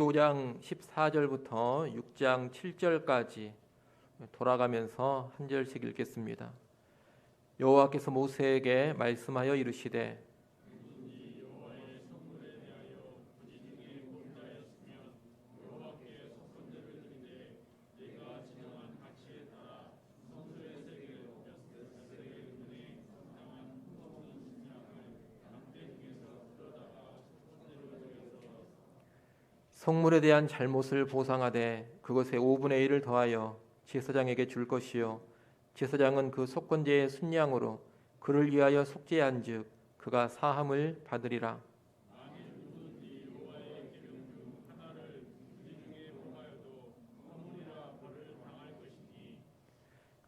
5장 14절부터 6장 7절까지 돌아가면서 한 절씩 읽겠습니다. 여호와께서 모세에게 말씀하여 이르시되 성물에 대한 잘못을 보상하되 그것의 5분의 1을 더하여 제사장에게 줄 것이요 제사장은 그 속건제의 순양으로 그를 위하여 속죄한즉 그가 사함을 받으리라.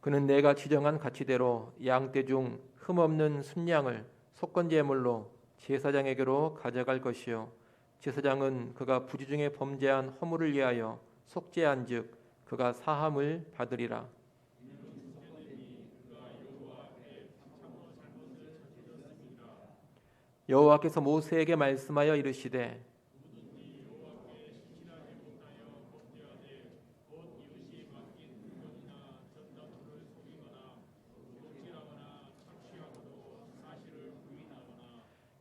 그는 내가 지정한 가치대로 양떼 중 흠없는 순양을 속건제물로 제사장에게로 가져갈 것이요 제사장은 그가 부지 중에 범죄한 허물을 위하여 속죄한즉 그가 사함을 받으리라. 여호와께서 모세에게 말씀하여 이르시되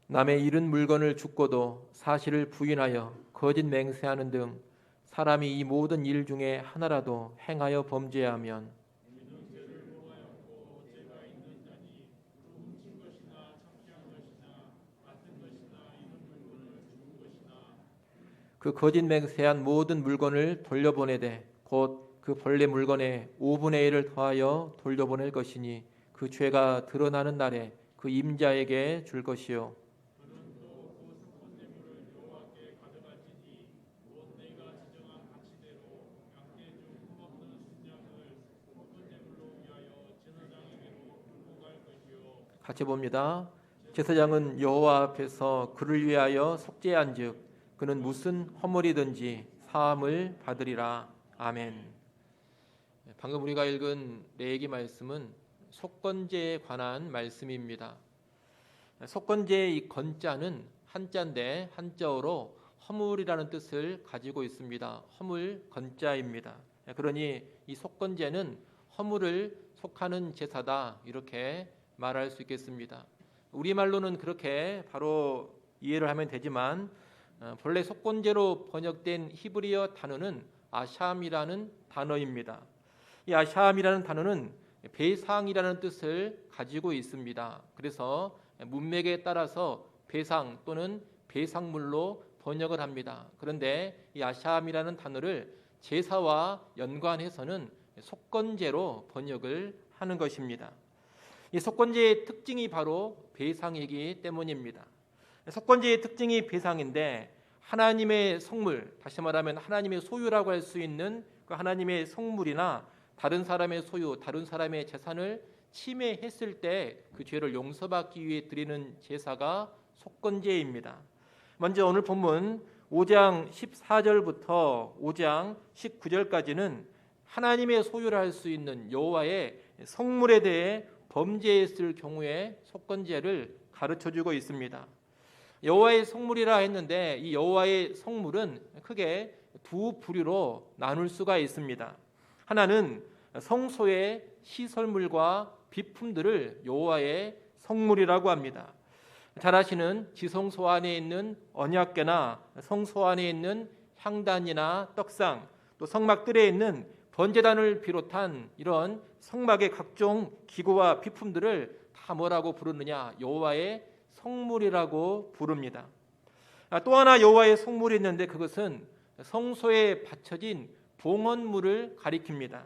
남의 잃은 물건을 죽고도 사실을 부인하여 거짓 맹세하는 등 사람이 이 모든 일 중에 하나라도 행하여 범죄하면 그 거짓 맹세한 모든 물건을 돌려보내되 곧 그 본래 물건의 5분의 1을 더하여 돌려보낼 것이니 그 죄가 드러나는 날에 그 임자에게 줄 것이요 같이 봅니다. 제사장은 여호와 앞에서 그를 위하여 속죄한즉 그는 무슨 허물이든지 사함을 받으리라. 아멘. 방금 우리가 읽은 레위기 말씀은 속건제에 관한 말씀입니다. 속건제의 이 건자는 한자인데 한자어로 허물이라는 뜻을 가지고 있습니다. 허물 건자입니다. 그러니 이 속건제는 허물을 속하는 제사다 이렇게 말할 수 있겠습니다. 우리말로는 그렇게 바로 이해를 하면 되지만 본래 속건제로 번역된 히브리어 단어는 아샴이라는 단어입니다. 이 아샴이라는 단어는 배상이라는 뜻을 가지고 있습니다. 그래서 문맥에 따라서 배상 또는 배상물로 번역을 합니다. 그런데 이 아샴이라는 단어를 제사와 연관해서는 속건제로 번역을 하는 것입니다. 이 속건제의 특징이 바로 배상이기 때문입니다. 속건제의 특징이 배상인데 하나님의 성물, 다시 말하면 하나님의 소유라고 할 수 있는 그 하나님의 성물이나 다른 사람의 소유, 다른 사람의 재산을 침해했을 때 그 죄를 용서받기 위해 드리는 제사가 속건제입니다. 먼저 오늘 본문 5장 14절부터 5장 19절까지는 하나님의 소유를 할 수 있는 여호와의 성물에 대해 범죄했을 경우에 속건제를 가르쳐주고 있습니다. 여호와의 성물이라 했는데 이 여호와의 성물은 크게 두 부류로 나눌 수가 있습니다. 하나는 성소의 시설물과 비품들을 여호와의 성물이라고 합니다. 잘 아시는 지성소 안에 있는 언약궤나 성소 안에 있는 향단이나 떡상, 또 성막들에 있는 번제단을 비롯한 이런 성막의 각종 기구와 비품들을 다 뭐라고 부르느냐? 여호와의 성물이라고 부릅니다. 또 하나 여호와의 성물이 있는데 그것은 성소에 바쳐진 봉헌물을 가리킵니다.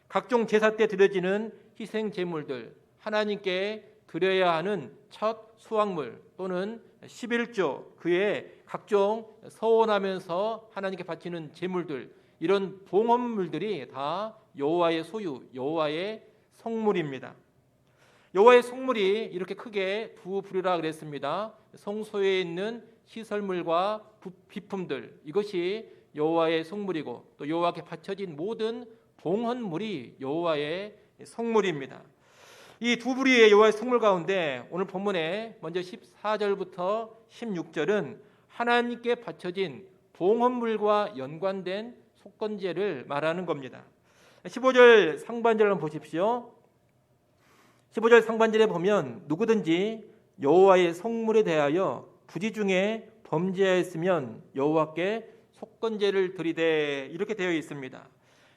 각종 제사 때 드려지는 희생 제물들, 하나님께 드려야 하는 첫 수확물 또는 11조, 그의 각종 서원하면서 하나님께 바치는 제물들, 이런 봉헌물들이 다 여호와의 소유, 여호와의 성물입니다. 여호와의 성물이 이렇게 크게 두 부류라 그랬습니다. 성소에 있는 시설물과 비품들, 이것이 여호와의 성물이고 또 여호와께 바쳐진 모든 봉헌물이 여호와의 성물입니다. 이 두 부류의 여호와의 성물 가운데 오늘 본문에 먼저 14절부터 16절은 하나님께 바쳐진 봉헌물과 연관된 속건제를 말하는 겁니다. 15절 상반절을 한번 보십시오. 15절 상반절에 보면 누구든지 여호와의 성물에 대하여 부지 중에 범죄하였으면 여호와께 속건제를 드리되, 이렇게 되어 있습니다.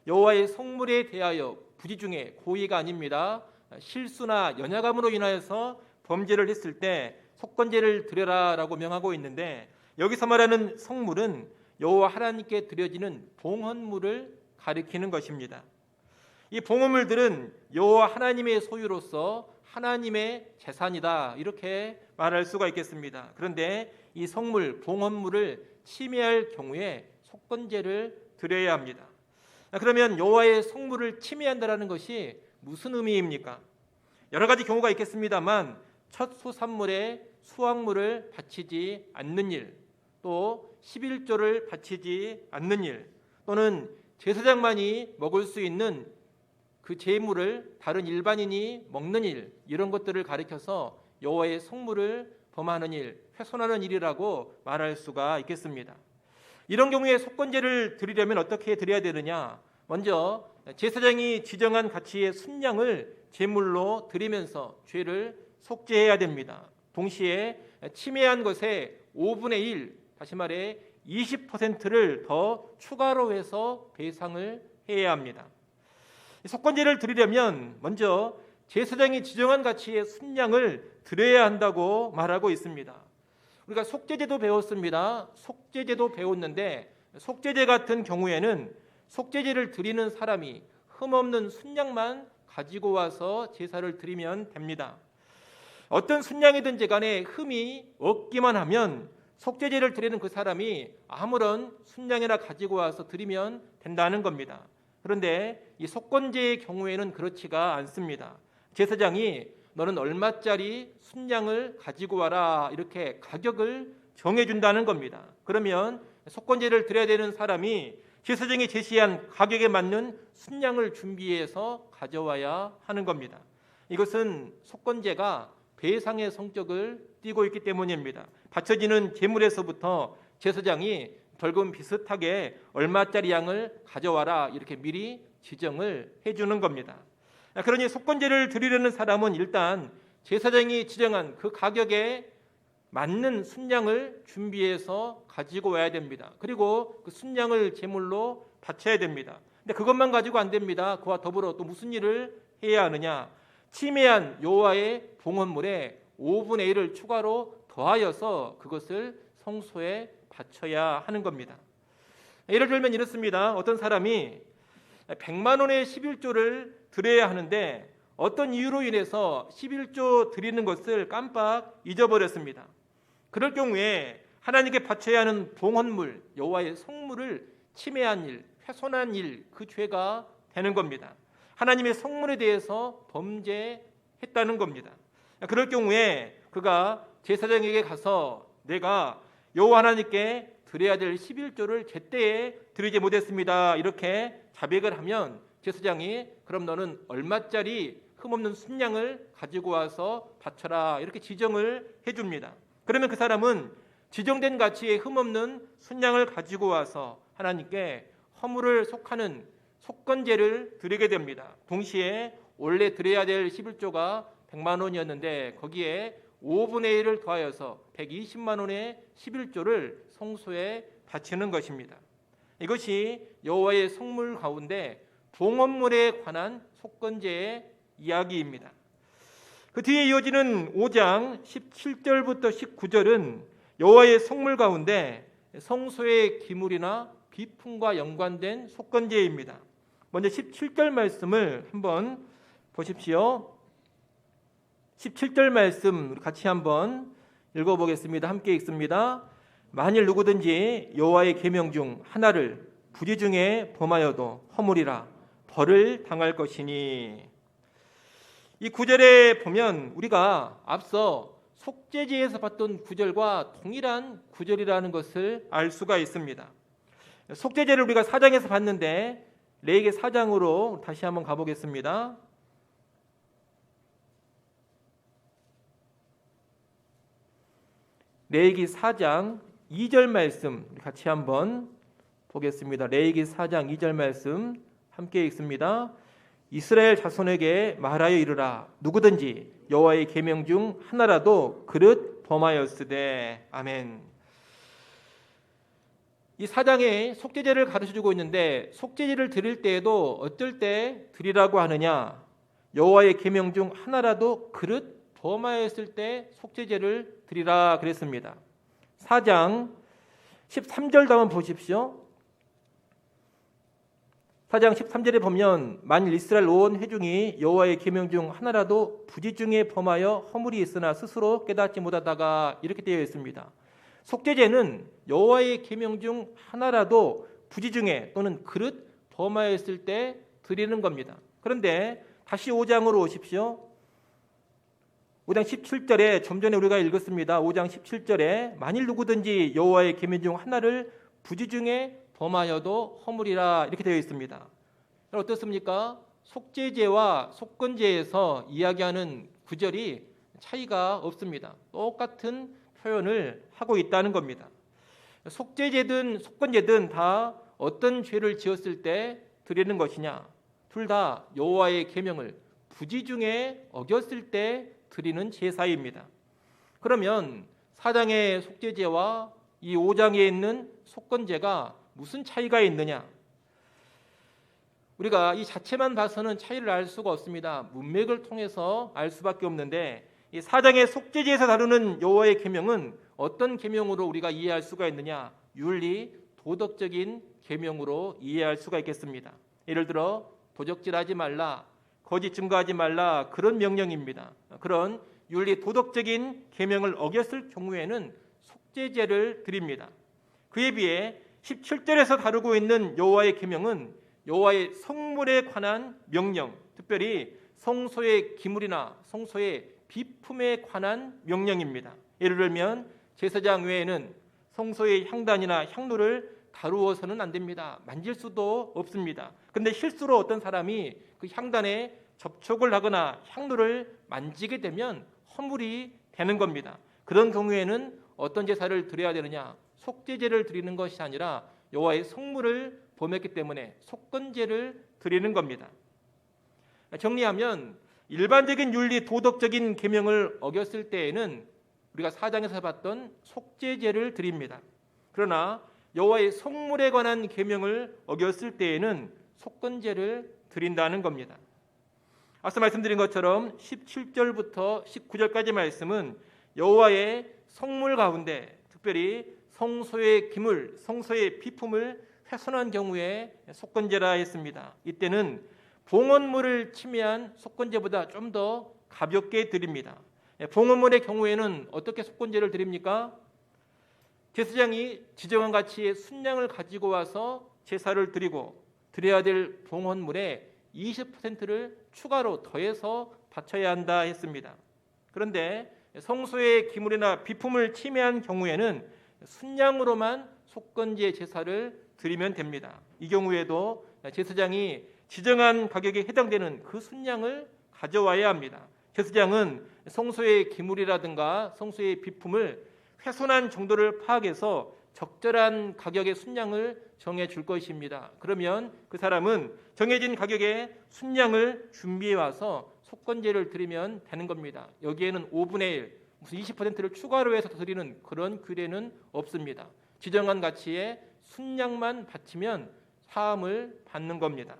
여호와의 성물에 대하여 부지 중에, 고의가 아닙니다. 실수나 연약함으로 인하여서 범죄를 했을 때 속건제를 드려라라고 명하고 있는데, 여기서 말하는 성물은 여호와 하나님께 드려지는 봉헌물을 가리키는 것입니다. 이 봉헌물들은 여호와 하나님의 소유로서 하나님의 재산이다, 이렇게 말할 수가 있겠습니다. 그런데 이 성물, 봉헌물을 침해할 경우에 속건제를 드려야 합니다. 그러면 여호와의 성물을 침해한다는 것이 무슨 의미입니까? 여러 가지 경우가 있겠습니다만, 첫 소산물에 수확물을 바치지 않는 일, 또 11조를 바치지 않는 일, 또는 제사장만이 먹을 수 있는 그 제물을 다른 일반인이 먹는 일, 이런 것들을 가리켜서 여호와의 성물을 범하는 일, 훼손하는 일이라고 말할 수가 있겠습니다. 이런 경우에 속건제를 드리려면 어떻게 드려야 되느냐? 먼저 제사장이 지정한 가치의 순양을 제물로 드리면서 죄를 속죄해야 됩니다. 동시에 침해한 것의 5분의 1, 다시 말해 20%를 더 추가로 해서 배상을 해야 합니다. 속건제를 드리려면 먼저 제사장이 지정한 가치의 순양을 드려야 한다고 말하고 있습니다. 우리가 속죄제도 배웠습니다. 속죄제도 배웠는데, 속죄제 같은 경우에는 속죄제를 드리는 사람이 흠없는 순양만 가지고 와서 제사를 드리면 됩니다. 어떤 순양이든지 간에 흠이 없기만 하면 속죄제를 드리는 그 사람이 아무런 순양이나 가지고 와서 드리면 된다는 겁니다. 그런데 이 속건제의 경우에는 그렇지가 않습니다. 제사장이 너는 얼마짜리 순양을 가지고 와라, 이렇게 가격을 정해준다는 겁니다. 그러면 속건제를 드려야 되는 사람이 제사장이 제시한 가격에 맞는 순양을 준비해서 가져와야 하는 겁니다. 이것은 속건제가 배상의 성격을 띠고 있기 때문입니다. 바쳐지는 제물에서부터 제사장이 벌금 비슷하게 얼마짜리 양을 가져와라, 이렇게 미리 지정을 해주는 겁니다. 그러니 속건제를 드리려는 사람은 일단 제사장이 지정한 그 가격에 맞는 순양을 준비해서 가지고 와야 됩니다. 그리고 그 순양을 제물로 바쳐야 됩니다. 근데 그것만 가지고 안 됩니다. 그와 더불어 또 무슨 일을 해야 하느냐? 침해한 여호와의 봉헌물에 5분의 1을 추가로 더하여서 그것을 성소에 바쳐야 하는 겁니다. 예를 들면 이렇습니다. 어떤 사람이 100만 원의 11조를 드려야 하는데 어떤 이유로 인해서 11조 드리는 것을 깜빡 잊어버렸습니다. 그럴 경우에 하나님께 바쳐야 하는 봉헌물, 여호와의 성물을 침해한 일, 훼손한 일, 그 죄가 되는 겁니다. 하나님의 성물에 대해서 범죄했다는 겁니다. 그럴 경우에 그가 제사장에게 가서 내가 여호와 하나님께 드려야 될 11조를 제때에 드리지 못했습니다, 이렇게 자백을 하면 제사장이 그럼 너는 얼마짜리 흠없는 순양을 가지고 와서 바쳐라, 이렇게 지정을 해줍니다. 그러면 그 사람은 지정된 가치의 흠없는 순양을 가지고 와서 하나님께 허물을 속하는 속건제를 드리게 됩니다. 동시에 원래 드려야 될 11조가 100만 원이었는데 거기에 5분의 1을 더하여서 120만 원의 11조를 성소에 바치는 것입니다. 이것이 여호와의 성물 가운데 봉헌물에 관한 속건제의 이야기입니다. 그 뒤에 이어지는 5장 17절부터 19절은 여호와의 성물 가운데 성소의 기물이나 비품과 연관된 속건제입니다. 먼저 17절 말씀을 한번 보십시오. 17절 말씀 같이 한번 읽어보겠습니다. 함께 읽습니다. 만일 누구든지 여호와의 계명 중 하나를 부지 중에 범하여도 허물이라 벌을 당할 것이니. 이 구절에 보면 우리가 앞서 속죄제에서 봤던 구절과 동일한 구절이라는 것을 알 수가 있습니다. 속죄제를 우리가 4장에서 봤는데 레위기 4장으로 다시 한번 가보겠습니다. 레위기 4장 2절 말씀 같이 한번 보겠습니다. 레위기 4장 2절 말씀 함께 읽습니다. 이스라엘 자손에게 말하여 이르라. 누구든지 여호와의 계명 중 하나라도 그릇 범하였으되. 아멘. 이 4장에 속죄제를 가르쳐주고 있는데, 속죄제를 드릴 때에도 어떨 때 드리라고 하느냐? 여호와의 계명 중 하나라도 그릇 범하였을 때 속죄제를 드리라 그랬습니다. 4장 13절도 한번 보십시오. 4장 13절에 보면 만일 이스라엘 온 회중이 여호와의 계명 중 하나라도 부지 중에 범하여 허물이 있으나 스스로 깨닫지 못하다가, 이렇게 되어 있습니다. 속죄제는 여호와의 계명 중 하나라도 부지 중에 또는 그릇 범하였을 때 드리는 겁니다. 그런데 다시 5장으로 오십시오. 5장 17절에 좀 전에 우리가 읽었습니다. 5장 17절에 만일 누구든지 여호와의 계명 중 하나를 부지 중에 범하여도 허물이라, 이렇게 되어 있습니다. 어떻습니까? 속죄제와 속건제에서 이야기하는 구절이 차이가 없습니다. 똑같은 표현을 하고 있다는 겁니다. 속죄제든 속건제든 다 어떤 죄를 지었을 때 드리는 것이냐? 둘 다 여호와의 계명을 부지 중에 어겼을 때 드리는 제사입니다. 그러면 4장의 속죄제와 이 5장에 있는 속건제가 무슨 차이가 있느냐? 우리가 이 자체만 봐서는 차이를 알 수가 없습니다. 문맥을 통해서 알 수밖에 없는데, 이 4장의 속죄제에서 다루는 여호와의 계명은 어떤 계명으로 우리가 이해할 수가 있느냐? 윤리, 도덕적인 계명으로 이해할 수가 있겠습니다. 예를 들어 도적질하지 말라, 거짓 증거하지 말라, 그런 명령입니다. 그런 윤리, 도덕적인 계명을 어겼을 경우에는 속죄제를 드립니다. 그에 비해 17절에서 다루고 있는 여호와의 계명은 여호와의 성물에 관한 명령, 특별히 성소의 기물이나 성소의 비품에 관한 명령입니다. 예를 들면 제사장 외에는 성소의 향단이나 향로를 다루어서는 안 됩니다. 만질 수도 없습니다. 그런데 실수로 어떤 사람이 그 향단에 접촉을 하거나 향로를 만지게 되면 허물이 되는 겁니다. 그런 경우에는 어떤 제사를 드려야 되느냐? 속죄제를 드리는 것이 아니라 여호와의 성물을 범했기 때문에 속건제를 드리는 겁니다. 정리하면 일반적인 윤리, 도덕적인 계명을 어겼을 때에는 우리가 4장에서 봤던 속죄제를 드립니다. 그러나 여호와의 성물에 관한 계명을 어겼을 때에는 속건제를 드린다는 겁니다. 앞서 말씀드린 것처럼 17절부터 19절까지 말씀은 여호와의 성물 가운데 특별히 성소의 기물, 성소의 비품을 훼손한 경우에 속건제라 했습니다. 이때는 봉헌물을 침해한 속건제보다 좀 더 가볍게 드립니다. 봉헌물의 경우에는 어떻게 속건제를 드립니까? 제사장이 지정한 가치의 순양을 가지고 와서 제사를 드리고 드려야 될 봉헌물의 20%를 추가로 더해서 바쳐야 한다 했습니다. 그런데 성소의 기물이나 비품을 침해한 경우에는 순양으로만 속건제 제사를 드리면 됩니다. 이 경우에도 제사장이 지정한 가격에 해당되는 그 순양을 가져와야 합니다. 제사장은 성소의 기물이라든가 성소의 비품을 훼손한 정도를 파악해서 적절한 가격의 순양을 정해 줄 것입니다. 그러면 그 사람은 정해진 가격의 순양을 준비해 와서 속건제를 드리면 되는 겁니다. 여기에는 5분의 1, 무슨 20%를 추가로 해서 드리는 그런 규례는 없습니다. 지정한 가치의 순양만 바치면 사함을 받는 겁니다.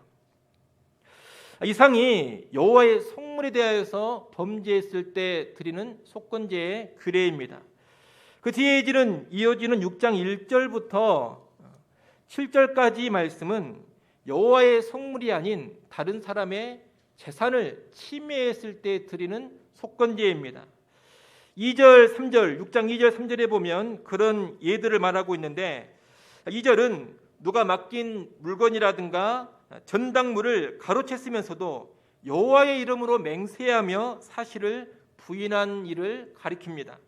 이상이 여호와의 성물에 대하여서 범죄했을 때 드리는 속건제의 규례입니다. 그 뒤에 이어지는 6장 1절부터 7절까지 말씀은 여호와의 성물이 아닌 다른 사람의 재산을 침해했을 때 드리는 속건제입니다. 2절, 3절, 6장 2절, 3절에 보면 그런 예들을 말하고 있는데 2절은 누가 맡긴 물건이라든가 전당물을 가로챘으면서도 여호와의 이름으로 맹세하며 사실을 부인한 일을 가리킵니다.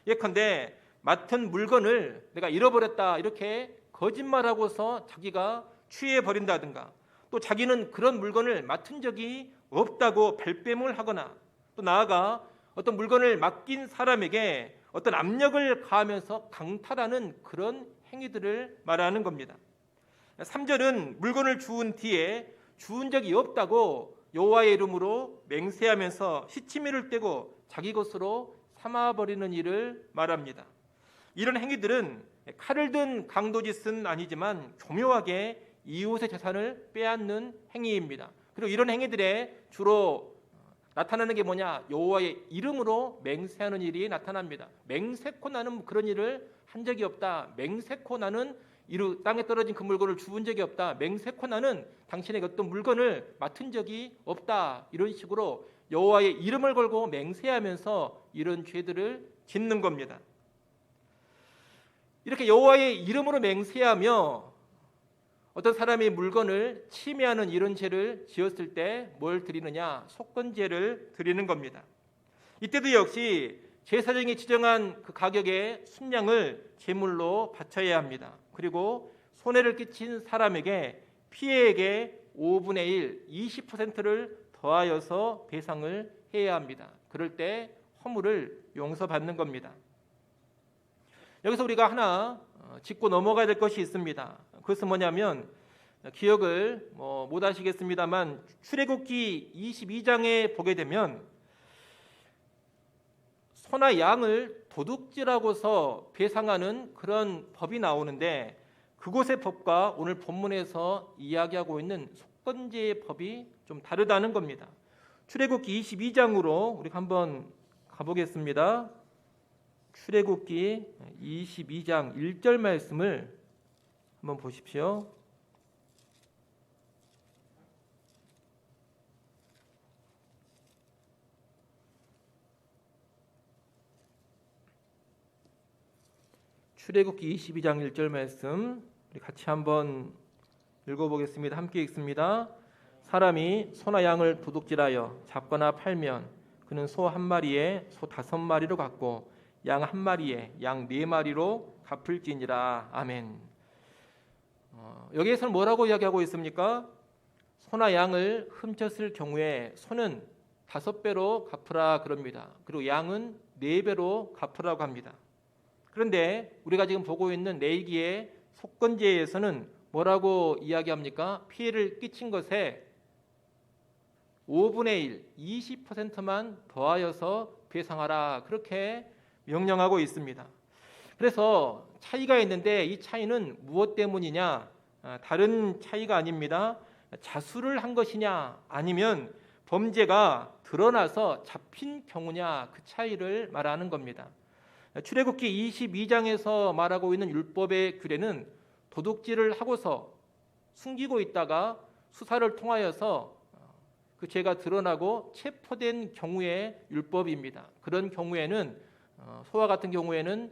예컨대 맡은 물건을 내가 잃어버렸다 이렇게 거짓말하고서 자기가 취해버린다든가, 또 자기는 그런 물건을 맡은 적이 없다고 발뺌을 하거나, 또 나아가 어떤 물건을 맡긴 사람에게 어떤 압력을 가하면서 강탈하는 그런 행위들을 말하는 겁니다. 3절은 물건을 주운 뒤에 주운 적이 없다고 여호와의 이름으로 맹세하면서 시치미를 떼고 자기 것으로 삼아버리는 일을 말합니다. 이런 행위들은 칼을 든 강도짓은 아니지만 교묘하게 이웃의 재산을 빼앗는 행위입니다. 그리고 이런 행위들에 주로 나타나는 게 뭐냐? 여호와의 이름으로 맹세하는 일이 나타납니다. 맹세코 나는 그런 일을 한 적이 없다. 맹세코 나는 땅에 떨어진 그 물건을 주운 적이 없다. 맹세코 나는 당신에게 어떤 물건을 맡은 적이 없다. 이런 식으로 여호와의 이름을 걸고 맹세하면서 이런 죄들을 짓는 겁니다. 이렇게 여호와의 이름으로 맹세하며 어떤 사람의 물건을 침해하는 이런 죄를 지었을 때 뭘 드리느냐? 속건제를 드리는 겁니다. 이때도 역시 제사장이 지정한 그 가격의 순양을 제물로 바쳐야 합니다. 그리고 손해를 끼친 사람에게 피해액의 5분의 1, 20%를 더하여서 배상을 해야 합니다. 그럴 때 허물을 용서받는 겁니다. 여기서 우리가 하나 짚고 넘어가야 될 것이 있습니다. 그것은 뭐냐면 기억을 못 하시겠습니다만 출애굽기 22장에 보게 되면 소나 양을 도둑질하고서 배상하는 그런 법이 나오는데 그곳의 법과 오늘 본문에서 이야기하고 있는 속건제의 법이 좀 다르다는 겁니다. 출애굽기 22장으로 우리 한번 가보겠습니다. 출애굽기 22장 1절 말씀을 한번 보십시오. 출애굽기 22장 1절 말씀 우리 같이 한번 읽어보겠습니다. 함께 읽습니다. 사람이 소나 양을 도둑질하여 잡거나 팔면 그는 소 한 마리에 소 5마리로 갚고 양 한 마리에 양 4마리로 갚을지니라. 아멘. 여기에서는 뭐라고 이야기하고 있습니까? 소나 양을 훔쳤을 경우에 소는 5배로 갚으라 그럽니다. 그리고 양은 4배로 갚으라고 합니다. 그런데 우리가 지금 보고 있는 레위기의 속건제에서는 뭐라고 이야기합니까? 피해를 끼친 것에 5분의 1, 20%만 더하여서 배상하라 그렇게 명령하고 있습니다. 그래서 차이가 있는데 이 차이는 무엇 때문이냐? 다른 차이가 아닙니다. 자수를 한 것이냐 아니면 범죄가 드러나서 잡힌 경우냐 그 차이를 말하는 겁니다. 출애굽기 22장에서 말하고 있는 율법의 규례는 도둑질을 하고서 숨기고 있다가 수사를 통하여서 그 죄가 드러나고 체포된 경우의 율법입니다. 그런 경우에는 소와 같은 경우에는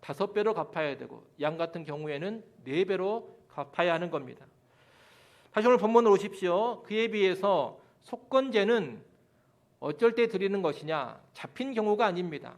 5배로 갚아야 되고 양 같은 경우에는 4배로 갚아야 하는 겁니다. 다시 오늘 본문으로 오십시오. 그에 비해서 속건제는 어쩔 때 드리는 것이냐? 잡힌 경우가 아닙니다.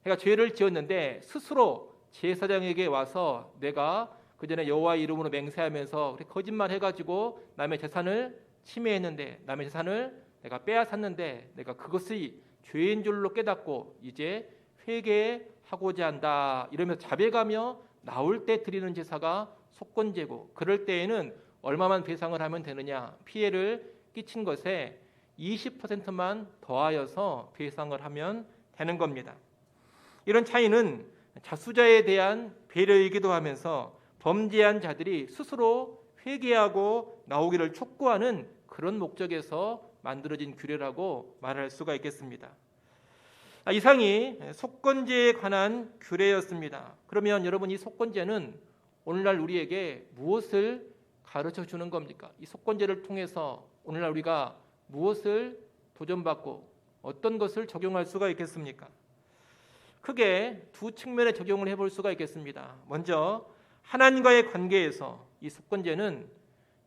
내가 죄를 지었는데 스스로 제사장에게 와서 내가 그 전에 여호와의 이름으로 맹세하면서 거짓말 해가지고 남의 재산을 침해했는데 남의 재산을 내가 빼앗았는데 내가 그것이 죄인 줄로 깨닫고 이제 회개하고자 한다 이러면서 자백하며 나올 때 드리는 제사가 속건제고 그럴 때에는 얼마만 배상을 하면 되느냐? 피해를 끼친 것에 20%만 더하여서 배상을 하면 되는 겁니다. 이런 차이는 자수자에 대한 배려이기도 하면서 범죄한 자들이 스스로 회개하고 나오기를 촉구하는 그런 목적에서 만들어진 규례라고 말할 수가 있겠습니다. 이상이 속건제에 관한 규례였습니다. 그러면 여러분 이 속건제는 오늘날 우리에게 무엇을 가르쳐 주는 겁니까? 이 속건제를 통해서 오늘날 우리가 무엇을 도전받고 어떤 것을 적용할 수가 있겠습니까? 크게 두 측면에 적용을 해볼 수가 있겠습니다. 먼저 하나님과의 관계에서 이 속건제는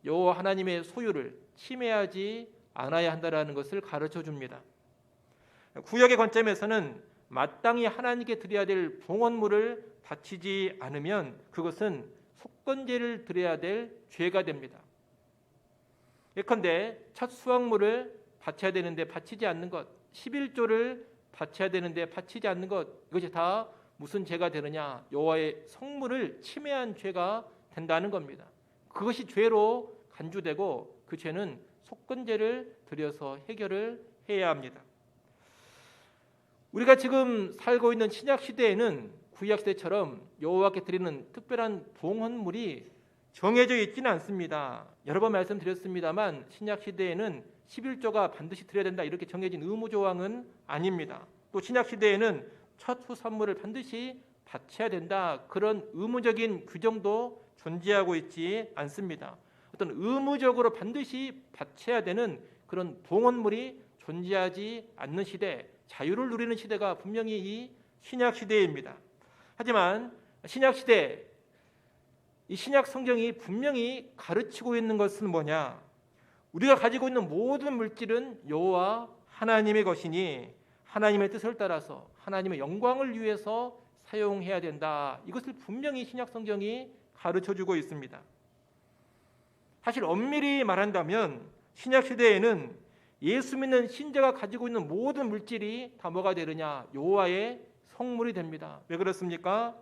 여호와 하나님의 소유를 침해하지 않아야 한다는 것을 가르쳐 줍니다. 구약의 관점에서는 마땅히 하나님께 드려야 될 봉헌물을 바치지 않으면 그것은 속건제를 드려야 될 죄가 됩니다. 예컨대 첫 수확물을 바쳐야 되는데 바치지 않는 것, 11조를 바쳐야 되는데 바치지 않는 것, 이것이 다 무슨 죄가 되느냐? 여호와의 성물을 침해한 죄가 된다는 겁니다. 그것이 죄로 간주되고 그 죄는 속건제를 드려서 해결을 해야 합니다. 우리가 지금 살고 있는 신약 시대에는 구약 시대처럼 여호와께 드리는 특별한 봉헌물이 정해져 있지는 않습니다. 여러 번 말씀드렸습니다만 신약 시대에는 11조가 반드시 드려야 된다 이렇게 정해진 의무 조항은 아닙니다. 또 신약 시대에는 첫 후선물을 반드시 바쳐야 된다 그런 의무적인 규정도 존재하고 있지 않습니다. 어떤 의무적으로 반드시 바쳐야 되는 그런 봉헌물이 존재하지 않는 시대, 자유를 누리는 시대가 분명히 이 신약 시대입니다. 하지만 신약 시대, 이 신약 성경이 분명히 가르치고 있는 것은 뭐냐? 우리가 가지고 있는 모든 물질은 여호와 하나님의 것이니 하나님의 뜻을 따라서 하나님의 영광을 위해서 사용해야 된다. 이것을 분명히 신약 성경이 가르쳐주고 있습니다. 사실 엄밀히 말한다면 신약 시대에는 예수 믿는 신자가 가지고 있는 모든 물질이 다 뭐가 되느냐? 여호와의 성물이 됩니다. 왜 그렇습니까?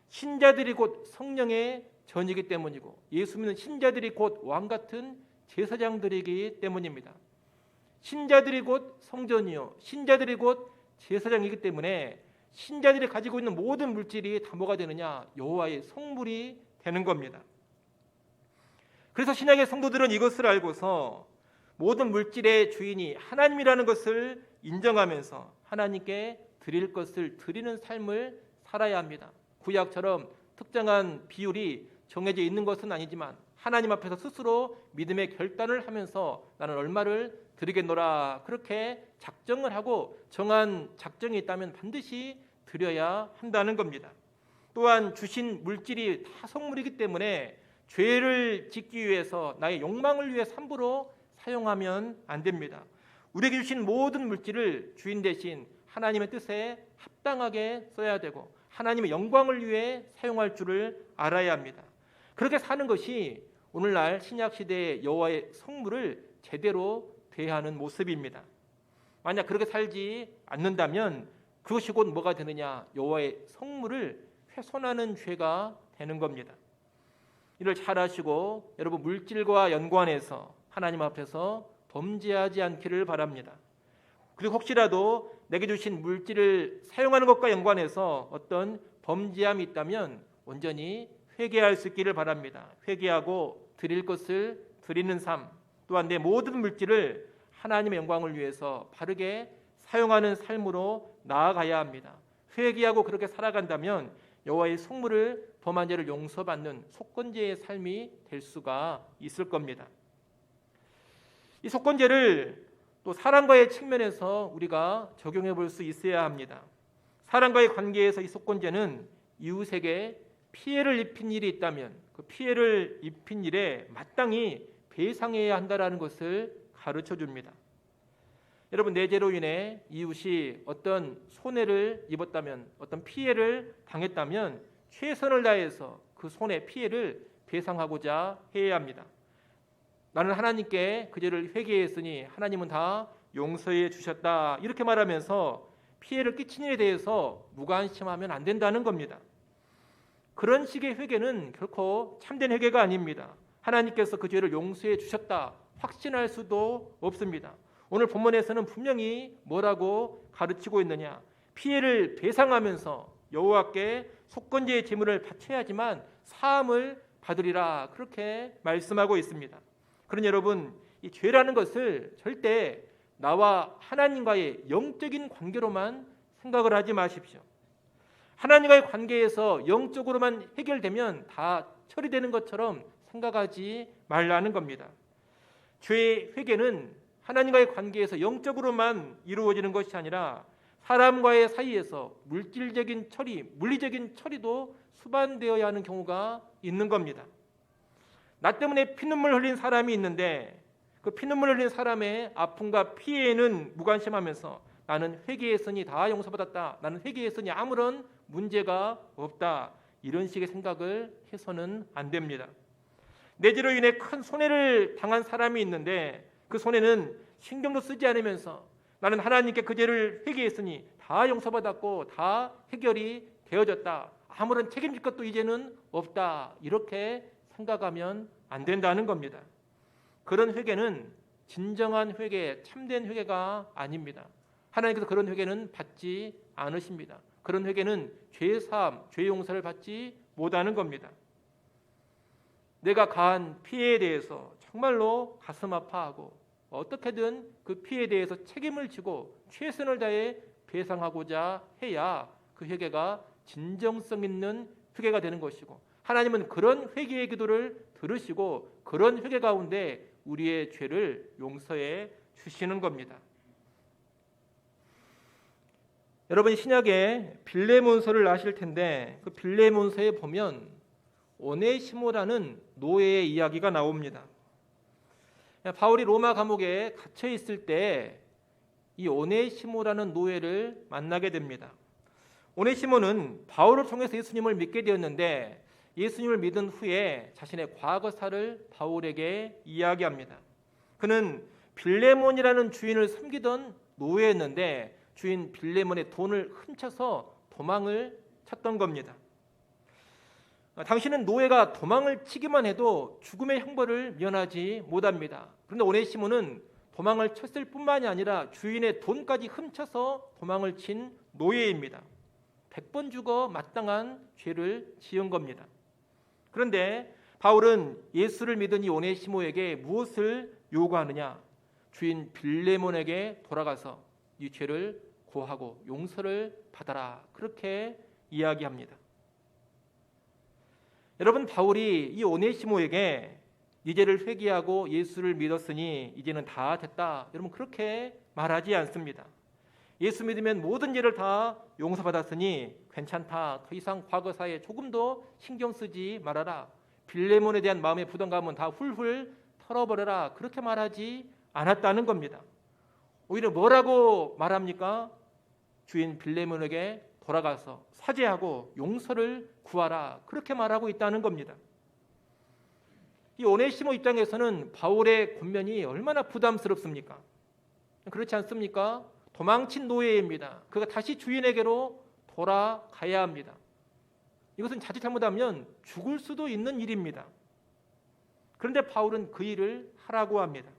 신자들이 곧 성령의 전이기 때문이고 예수 믿는 신자들이 곧 왕같은 제사장들이기 때문입니다. 신자들이 곧 성전이요 신자들이 곧 제사장이기 때문에 신자들이 가지고 있는 모든 물질이 다 뭐가 되느냐? 여호와의 성물이 되는 겁니다. 그래서 신약의 성도들은 이것을 알고서 모든 물질의 주인이 하나님이라는 것을 인정하면서 하나님께 드릴 것을 드리는 삶을 살아야 합니다. 구약처럼 특정한 비율이 정해져 있는 것은 아니지만 하나님 앞에서 스스로 믿음의 결단을 하면서 나는 얼마를 드리겠노라 그렇게 작정을 하고 정한 작정이 있다면 반드시 드려야 한다는 겁니다. 또한 주신 물질이 다 성물이기 때문에 죄를 짓기 위해서 나의 욕망을 위해 함부로 사용하면 안 됩니다. 우리에게 주신 모든 물질을 주인 대신 하나님의 뜻에 합당하게 써야 되고 하나님의 영광을 위해 사용할 줄을 알아야 합니다. 그렇게 사는 것이 오늘날 신약 시대의 여호와의 성물을 제대로 대하는 모습입니다. 만약 그렇게 살지 않는다면 그것이 곧 뭐가 되느냐? 여호와의 성물을 훼손하는 죄가 되는 겁니다. 이를 잘 아시고 여러분 물질과 연관해서 하나님 앞에서 범죄하지 않기를 바랍니다. 그리고 혹시라도 내게 주신 물질을 사용하는 것과 연관해서 어떤 범죄함이 있다면 온전히 회개할 수 있기를 바랍니다. 회개하고 드릴 것을 드리는 삶, 또한 내 모든 물질을 하나님의 영광을 위해서 바르게 사용하는 삶으로 나아가야 합니다. 회개하고 그렇게 살아간다면 여호와의 성물을 범한 죄를 용서받는 속건제의 삶이 될 수가 있을 겁니다. 이 속건제를 또 사랑과의 측면에서 우리가 적용해 볼 수 있어야 합니다. 사랑과의 관계에서 이 속건제는 이웃에게 피해를 입힌 일이 있다면 그 피해를 입힌 일에 마땅히 배상해야 한다는 것을 가르쳐 줍니다. 여러분 내 죄로 인해 이웃이 어떤 손해를 입었다면 어떤 피해를 당했다면 최선을 다해서 그 손해 피해를 배상하고자 해야 합니다. 나는 하나님께 그 죄를 회개했으니 하나님은 다 용서해 주셨다 이렇게 말하면서 피해를 끼친 일에 대해서 무관심하면 안 된다는 겁니다. 그런 식의 회개는 결코 참된 회개가 아닙니다. 하나님께서 그 죄를 용서해 주셨다 확신할 수도 없습니다. 오늘 본문에서는 분명히 뭐라고 가르치고 있느냐? 피해를 배상하면서 여호와께 속건제의 제물을 바쳐야지만 사함을 받으리라 그렇게 말씀하고 있습니다. 그러니 여러분 이 죄라는 것을 절대 나와 하나님과의 영적인 관계로만 생각을 하지 마십시오. 하나님과의 관계에서 영적으로만 해결되면 다 처리되는 것처럼 생각하지 말라는 겁니다. 죄의 회개는 하나님과의 관계에서 영적으로만 이루어지는 것이 아니라 사람과의 사이에서 물질적인 처리, 물리적인 처리도 수반되어야 하는 경우가 있는 겁니다. 나 때문에 피눈물 흘린 사람이 있는데 그 피눈물 흘린 사람의 아픔과 피해는 무관심하면서 나는 회개했으니 다 용서받았다. 나는 회개했으니 아무런 문제가 없다. 이런 식의 생각을 해서는 안 됩니다. 내 죄로 인해 큰 손해를 당한 사람이 있는데 그 손해는 신경도 쓰지 않으면서 나는 하나님께 그 죄를 회개했으니 다 용서받았고 다 해결이 되어졌다. 아무런 책임질 것도 이제는 없다. 이렇게 생각하면 안 된다는 겁니다. 그런 회개는 진정한 회개, 참된 회개가 아닙니다. 하나님께서 그런 회개는 받지 않으십니다. 그런 회개는 죄사함, 죄 용서를 받지 못하는 겁니다. 내가 가한 피해에 대해서 정말로 가슴 아파하고 어떻게든 그 피해에 대해서 책임을 지고 최선을 다해 배상하고자 해야 그 회개가 진정성 있는 회개가 되는 것이고, 하나님은 그런 회개의 기도를 들으시고 그런 회개 가운데 우리의 죄를 용서해 주시는 겁니다. 여러분, 신약의 빌레몬서를 아실 텐데 그 빌레몬서에 보면 오네시모라는 노예의 이야기가 나옵니다. 바울이 로마 감옥에 갇혀 있을 때 이 오네시모라는 노예를 만나게 됩니다. 오네시모는 바울을 통해서 예수님을 믿게 되었는데 예수님을 믿은 후에 자신의 과거사를 바울에게 이야기합니다. 그는 빌레몬이라는 주인을 섬기던 노예였는데 주인 빌레몬의 돈을 훔쳐서 도망을 쳤던 겁니다. 당신은 노예가 도망을 치기만 해도 죽음의 형벌을 면하지 못합니다. 그런데 오네시모는 도망을 쳤을 뿐만이 아니라 주인의 돈까지 훔쳐서 도망을 친 노예입니다. 100번 죽어 마땅한 죄를 지은 겁니다. 그런데 바울은 예수를 믿은 이 오네시모에게 무엇을 요구하느냐? 주인 빌레몬에게 돌아가서 이 죄를 고하고 용서를 받아라. 그렇게 이야기합니다. 여러분, 바울이 이 오네시모에게 네 죄를 회개하고 예수를 믿었으니 이제는 다 됐다, 여러분 그렇게 말하지 않습니다. 예수 믿으면 모든 죄를 다 용서받았으니 괜찮다, 더 이상 과거사에 조금도 신경 쓰지 말아라, 빌레몬에 대한 마음의 부담감은 다 훌훌 털어버려라, 그렇게 말하지 않았다는 겁니다. 오히려 뭐라고 말합니까? 주인 빌레몬에게 돌아가서 사죄하고 용서를 구하라, 그렇게 말하고 있다는 겁니다. 이 오네시모 입장에서는 바울의 권면이 얼마나 부담스럽습니까? 그렇지 않습니까? 도망친 노예입니다. 그가 다시 주인에게로 돌아가야 합니다. 이것은 자칫 잘못하면 죽을 수도 있는 일입니다. 그런데 바울은 그 일을 하라고 합니다.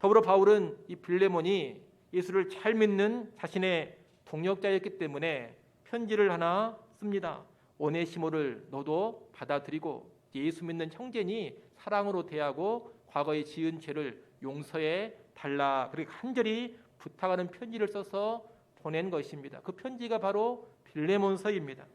더불어 바울은 이 빌레몬이 예수를 잘 믿는 자신의 동역자였기 때문에 편지를 하나 씁니다. 오네시모를 너도 받아들이고 예수 믿는 형제니 사랑으로 대하고 과거에 지은 죄를 용서해 달라, 그렇게 간절히 부탁하는 편지를 써서 보낸 것입니다. 그 편지가 바로 빌레몬서입니다.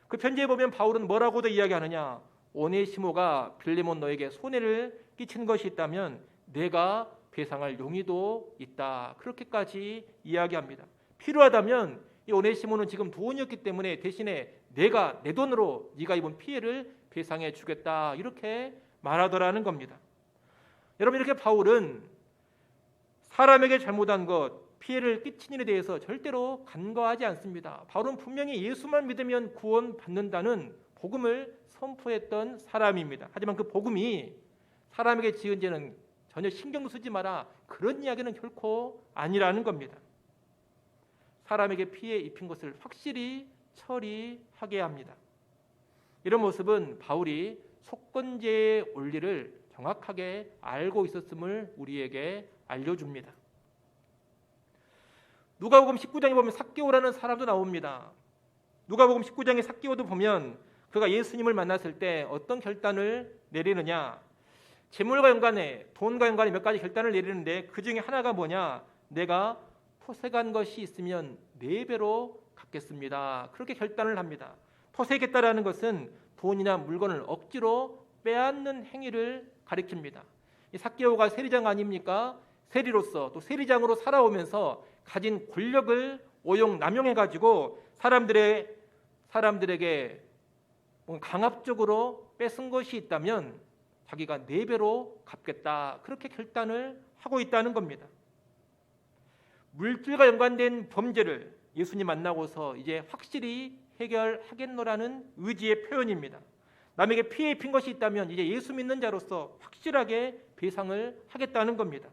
그 편지에 보면 바울은 뭐라고도 이야기하느냐? 오네시모가 빌레몬 너에게 손해를 끼친 것이 있다면 내가 배상할 용의도 있다, 그렇게까지 이야기합니다. 필요하다면 이 오네시모는 지금 돈이었기 때문에 대신에 내가 내 돈으로 네가 입은 피해를 배상해 주겠다, 이렇게 말하더라는 겁니다. 여러분, 이렇게 바울은 사람에게 잘못한 것, 피해를 끼친 일에 대해서 절대로 간과하지 않습니다. 바울은 분명히 예수만 믿으면 구원받는다는 복음을 선포했던 사람입니다. 하지만 그 복음이 사람에게 지은 죄는 전혀 신경 쓰지 마라, 그런 이야기는 결코 아니라는 겁니다. 사람에게 피해 입힌 것을 확실히 처리하게 합니다. 이런 모습은 바울이 속건제의 원리를 정확하게 알고 있었음을 우리에게 알려줍니다. 누가복음 19장에 보면 삭개오라는 사람도 나옵니다. 누가복음 19장의 삭개오도 보면 그가 예수님을 만났을 때 어떤 결단을 내리느냐? 재물과 연관해, 돈과 연관해 몇 가지 결단을 내리는데 그 중에 하나가 뭐냐? 내가 토색한 것이 있으면 4배로 갚겠습니다, 그렇게 결단을 합니다. 토색했다라는 것은 돈이나 물건을 억지로 빼앗는 행위를 가리킵니다. 이 삭개오가 세리장 아닙니까? 세리로서 또 세리장으로 살아오면서 가진 권력을 오용 남용해가지고 사람들에게 강압적으로 뺏은 것이 있다면 자기가 4배로 갚겠다, 그렇게 결단을 하고 있다는 겁니다. 물질과 연관된 범죄를 예수님 만나고서 이제 확실히 해결하겠노라는 의지의 표현입니다. 남에게 피해 입힌 것이 있다면 이제 예수 믿는 자로서 확실하게 배상을 하겠다는 겁니다.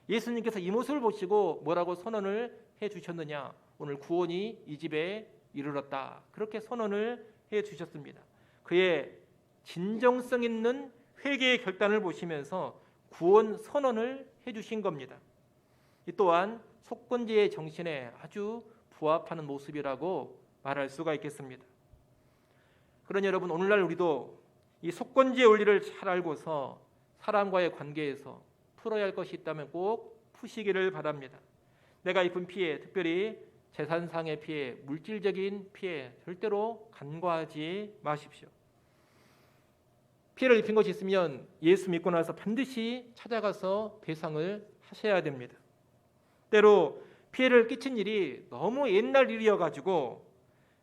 예수님께서 이 모습을 보시고 뭐라고 선언을 해주셨느냐? 오늘 구원이 이 집에 이르렀다. 그렇게 선언을 해 주셨습니다. 그의 진정성 있는 회개의 결단을 보시면서 구원 선언을 해 주신 겁니다. 이 또한 속건제의 정신에 아주 부합하는 모습이라고 말할 수가 있겠습니다. 그러니 여러분, 오늘날 우리도 이 속건제의 원리를 잘 알고서 사람과의 관계에서 풀어야 할 것이 있다면 꼭 푸시기를 바랍니다. 내가 입은 피해, 특별히 재산상의 피해, 물질적인 피해 절대로 간과하지 마십시오. 피해를 입힌 것이 있으면 예수 믿고 나서 반드시 찾아가서 배상을 하셔야 됩니다. 때로 피해를 끼친 일이 너무 옛날 일이어가지고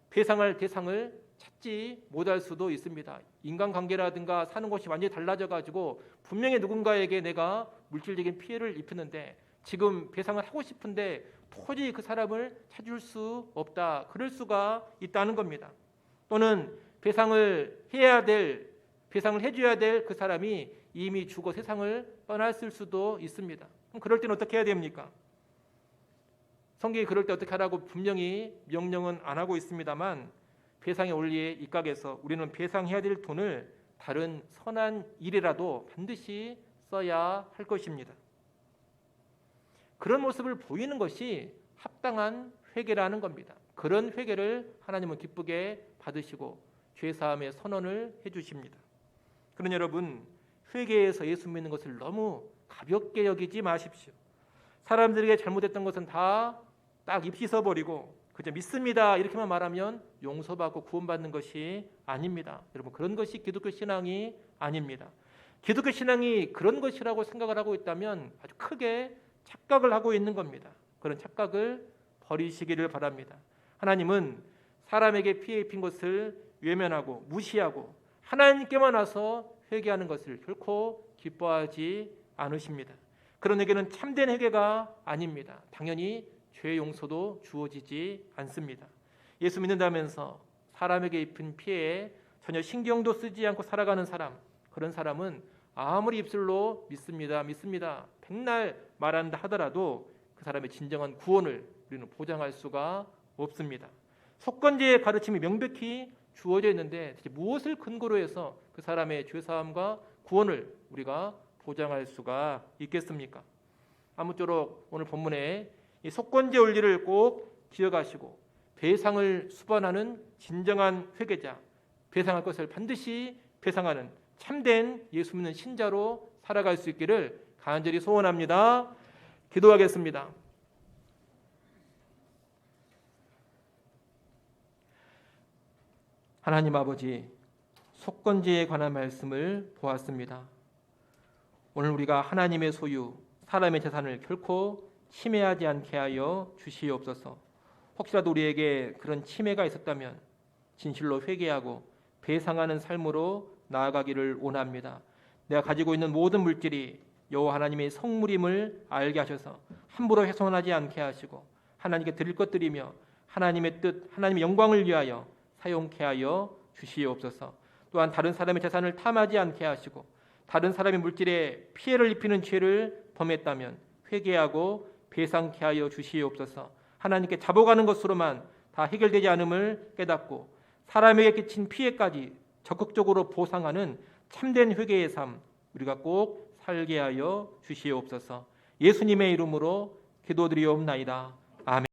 배상할 대상을 찾지 못할 수도 있습니다. 인간관계라든가 사는 곳이 완전히 달라져가지고 분명히 누군가에게 내가 물질적인 피해를 입혔는데 지금 배상을 하고 싶은데 도저히 그 사람을 찾을 수 없다. 그럴 수가 있다는 겁니다. 또는 배상을 해줘야 될 그 사람이 이미 죽어 세상을 떠났을 수도 있습니다. 그럼 그럴 때는 어떻게 해야 됩니까? 성경이 그럴 때 어떻게 하라고 분명히 명령은 안 하고 있습니다만 배상의 원리에 입각해서 우리는 배상해야 될 돈을 다른 선한 일이라도 반드시 써야 할 것입니다. 그런 모습을 보이는 것이 합당한 회개라는 겁니다. 그런 회개를 하나님은 기쁘게 받으시고 죄사함의 선언을 해주십니다. 그러니 여러분, 회개에서 예수 믿는 것을 너무 가볍게 여기지 마십시오. 사람들에게 잘못했던 것은 다 딱 입 씻어버리고 그저 믿습니다 이렇게만 말하면 용서받고 구원받는 것이 아닙니다. 여러분, 그런 것이 기독교 신앙이 아닙니다. 기독교 신앙이 그런 것이라고 생각을 하고 있다면 아주 크게 착각을 하고 있는 겁니다. 그런 착각을 버리시기를 바랍니다. 하나님은 사람에게 피해 입힌 것을 외면하고 무시하고 하나님께만 와서 회개하는 것을 결코 기뻐하지 않으십니다. 그런 회개는 참된 회개가 아닙니다. 당연히 죄 용서도 주어지지 않습니다. 예수 믿는다면서 사람에게 입힌 피해에 전혀 신경도 쓰지 않고 살아가는 사람, 그런 사람은 아무리 입술로 믿습니다 백날 말한다 하더라도 그 사람의 진정한 구원을 우리는 보장할 수가 없습니다. 속건제의 가르침이 명백히 주어져 있는데 무엇을 근거로 해서 그 사람의 죄사함과 구원을 우리가 보장할 수가 있겠습니까? 아무쪼록 오늘 본문에 이 속건제 원리를 꼭 기억하시고 배상을 수반하는 진정한 회개자, 배상할 것을 반드시 배상하는 참된 예수 믿는 신자로 살아갈 수 있기를 간절히 소원합니다. 기도하겠습니다. 하나님 아버지, 속건제에 관한 말씀을 보았습니다. 오늘 우리가 하나님의 소유, 사람의 재산을 결코 침해하지 않게 하여 주시옵소서. 혹시라도 우리에게 그런 침해가 있었다면 진실로 회개하고 배상하는 삶으로 나아가기를 원합니다. 내가 가지고 있는 모든 물질이 여호와 하나님의 성물임을 알게 하셔서 함부로 훼손하지 않게 하시고 하나님께 드릴 것 드리며 하나님의 뜻, 하나님의 영광을 위하여 사용케 하여 주시옵소서. 또한 다른 사람의 재산을 탐하지 않게 하시고 다른 사람의 물질에 피해를 입히는 죄를 범했다면 회개하고 배상케 하여 주시옵소서. 하나님께 잡아가는 것으로만 다 해결되지 않음을 깨닫고 사람에게 끼친 피해까지 적극적으로 보상하는 참된 회개의 삶 우리가 꼭 살게 하여 주시옵소서. 예수님의 이름으로 기도드리옵나이다. 아멘.